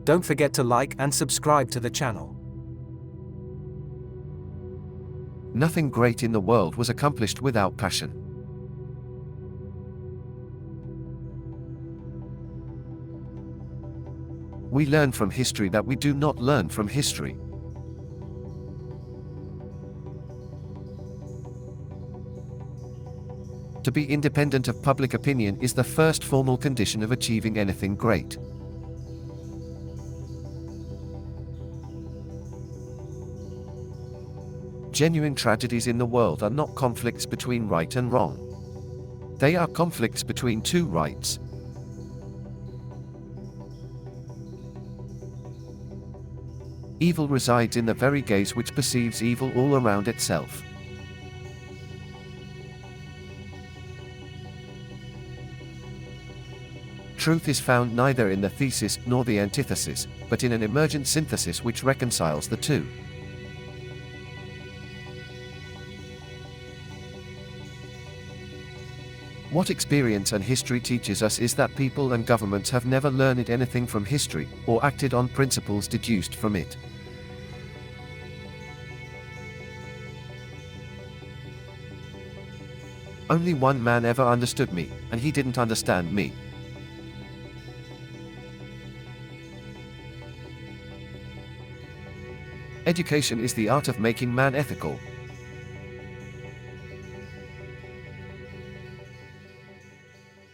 Don't forget to like and subscribe to the channel. Nothing great in the world was accomplished without passion. We learn from history that we do not learn from history. To be independent of public opinion is the first formal condition of achieving anything great. Genuine tragedies in the world are not conflicts between right and wrong. They are conflicts between two rights. Evil resides in the very gaze which perceives evil all around itself. Truth is found neither in the thesis nor the antithesis, but in an emergent synthesis which reconciles the two. What experience and history teaches us is that people and governments have never learned anything from history, or acted on principles deduced from it. Only one man ever understood me, and he didn't understand me. Education is the art of making man ethical.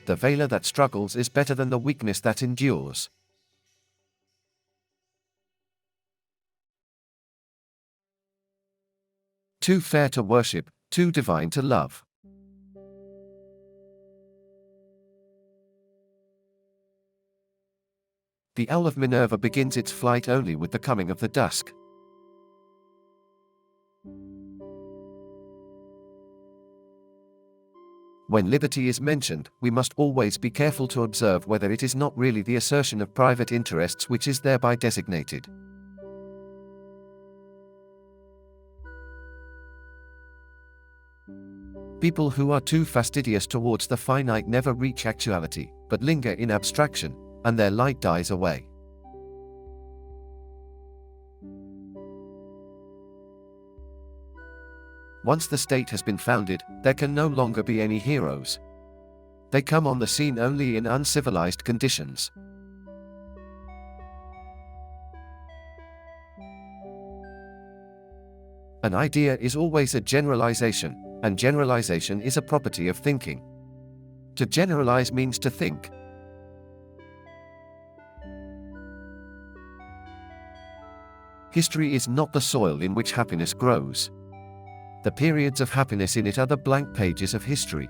The valor that struggles is better than the weakness that endures. Too fair to worship, too divine to love. The owl of Minerva begins its flight only with the coming of the dusk. When liberty is mentioned, we must always be careful to observe whether it is not really the assertion of private interests which is thereby designated. People who are too fastidious towards the finite never reach actuality, but linger in abstraction, and their light dies away. Once the state has been founded, there can no longer be any heroes. They come on the scene only in uncivilized conditions. An idea is always a generalization, and generalization is a property of thinking. To generalize means to think. History is not the soil in which happiness grows. The periods of happiness in it are the blank pages of history.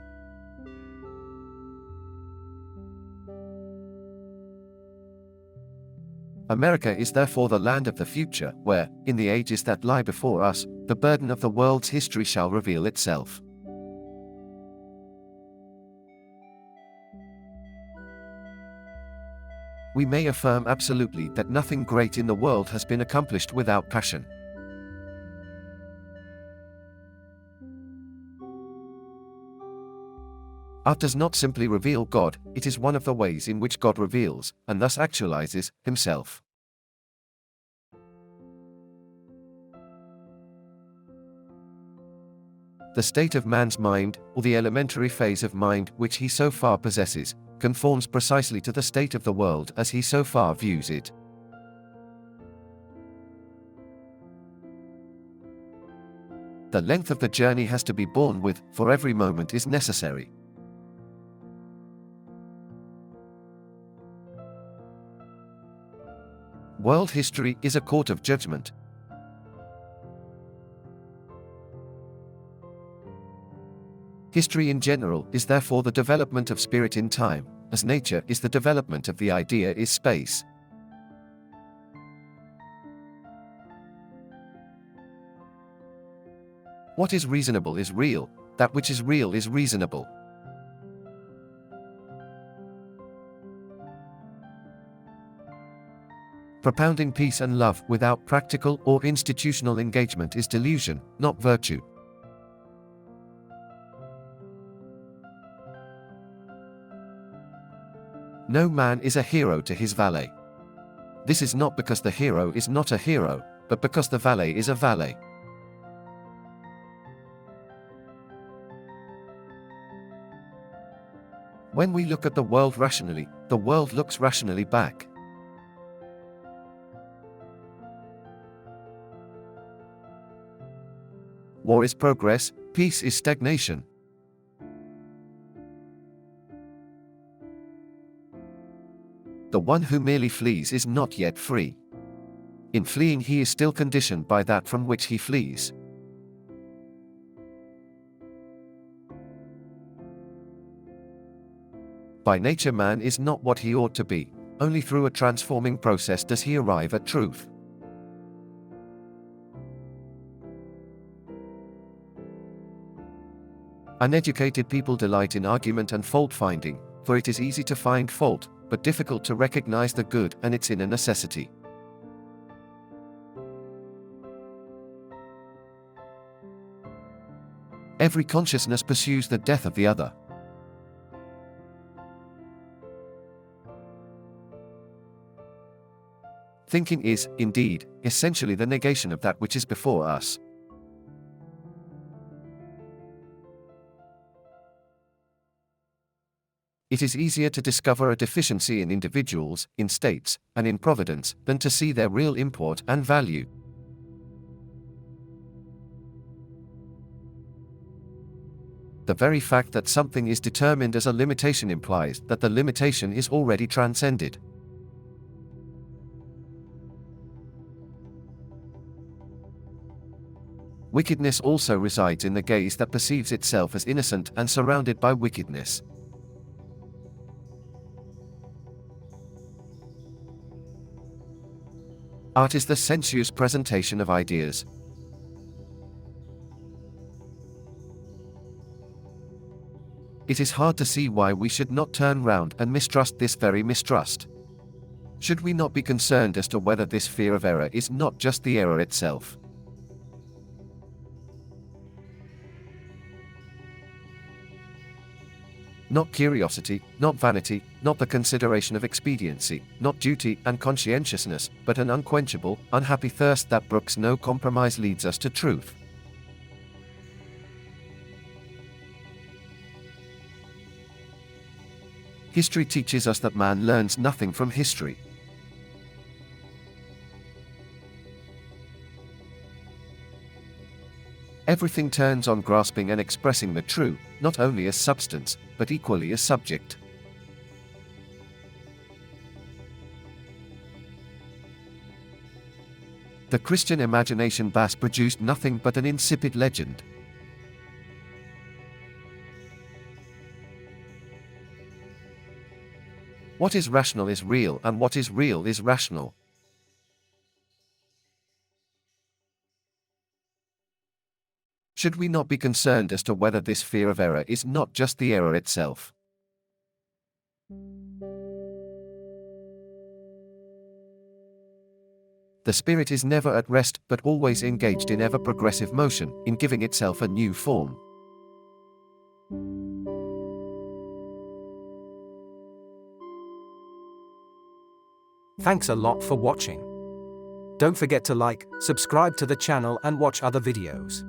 America is therefore the land of the future, where, in the ages that lie before us, the burden of the world's history shall reveal itself. We may affirm absolutely that nothing great in the world has been accomplished without passion. Art does not simply reveal God, it is one of the ways in which God reveals, and thus actualizes, himself. The state of man's mind, or the elementary phase of mind which he so far possesses, conforms precisely to the state of the world as he so far views it. The length of the journey has to be borne with, for every moment is necessary. World history is a court of judgment. History in general is therefore the development of spirit in time, as nature is the development of the idea is space. What is reasonable is real, that which is real is reasonable. Propounding peace and love without practical or institutional engagement is delusion, not virtue. No man is a hero to his valet. This is not because the hero is not a hero, but because the valet is a valet. When we look at the world rationally, the world looks rationally back. War is progress, peace is stagnation. The one who merely flees is not yet free. In fleeing, he is still conditioned by that from which he flees. By nature, man is not what he ought to be. Only through a transforming process does he arrive at truth. Uneducated people delight in argument and fault-finding, for it is easy to find fault, but difficult to recognize the good and its inner necessity. Every consciousness pursues the death of the other. Thinking is, indeed, essentially the negation of that which is before us. It is easier to discover a deficiency in individuals, in states, and in providence, than to see their real import and value. The very fact that something is determined as a limitation implies that the limitation is already transcended. Wickedness also resides in the gaze that perceives itself as innocent and surrounded by wickedness. Art is the sensuous presentation of ideas. It is hard to see why we should not turn round and mistrust this very mistrust. Should we not be concerned as to whether this fear of error is not just the error itself? Not curiosity, not vanity, not the consideration of expediency, not duty and conscientiousness, but an unquenchable, unhappy thirst that brooks no compromise leads us to truth. History teaches us that man learns nothing from history. Everything turns on grasping and expressing the true, not only as substance, but equally as subject. The Christian imagination has produced nothing but an insipid legend. What is rational is real, and what is real is rational. Should we not be concerned as to whether this fear of error is not just the error itself? The spirit is never at rest, but always engaged in ever-progressive motion, in giving itself a new form. Thanks a lot for watching. Don't forget to like, subscribe to the channel and watch other videos.